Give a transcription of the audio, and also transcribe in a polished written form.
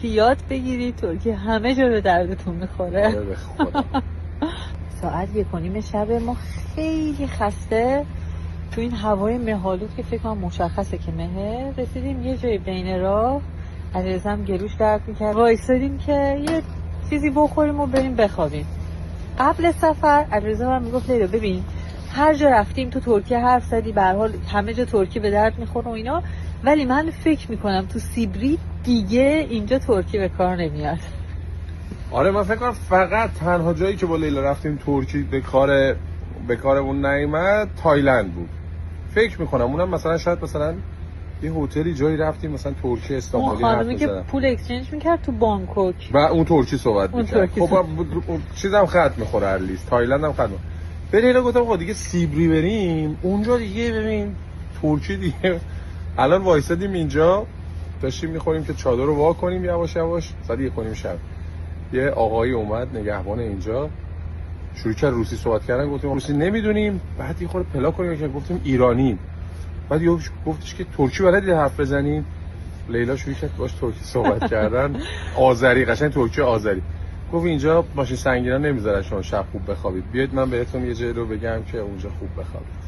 یاد بگیرید ترکیه همه جا به دردتون میخوره. آره به خدا. ساعت 1:30 شب ما خیلی خسته تو این هوای مه‌آلود که فکر کنم مشخصه که مهه، رسیدیم یه جای بین راه. علیرضا هم گلوش درد میکرد، وایسادیم که یه چیزی بخوریم و بریم بخوابیم. قبل سفر علیرضا هم میگفت لیلا ببین هر جا رفتیم تو ترکیه حرف زدی، به هر حال همه جا ترکیه به درد میخوره و اینا، ولی من فکر میکنم تو سیبری دیگه اینجا ترکیه به کار نمیاد. آره من فکر کنم فقط تنها جایی که با لیلا رفتیم ترکیه به کار اون نیامد تایلند بود. فکر میکنم اونم مثلا شاید مثلا یه هتلی جایی رفتیم مثلا ترکیه استانبولی اون خانمی که پول اکسچنج میکرد تو بانکوک و اون ترکی صحبت میکرد. خب چیزم خط میخوره هر لیست، تایلند هم خط میخوره. به لیلا گفتم خب دیگه سیبری بریم اونجا دیگه، ببین ترکی دیگه. الان وایسادیم اینجا داشتیم میخوریم که چادر رو وا کنیم یواش یواش. ساعت 1:30 شب یه آقایی اومد نگهبان اینجا، شروع کرد روسی صحبت کردن. گفتیم روسی نمیدونیم، بعد یه خورده پلا کنیم که گفتیم ایرانی، بعد یهو گفتش که ترکی بلدی حرف بزنین. لیلا شروع کرد باش ترکی صحبت کردن، آذری، قشنگ ترکی آذری. گفت اینجا ماشین سنگینا نمیذارن شما شب خوب بخوابید، بیاید من بهتون یه جایی رو بگم که اونجا خوب بخوابید.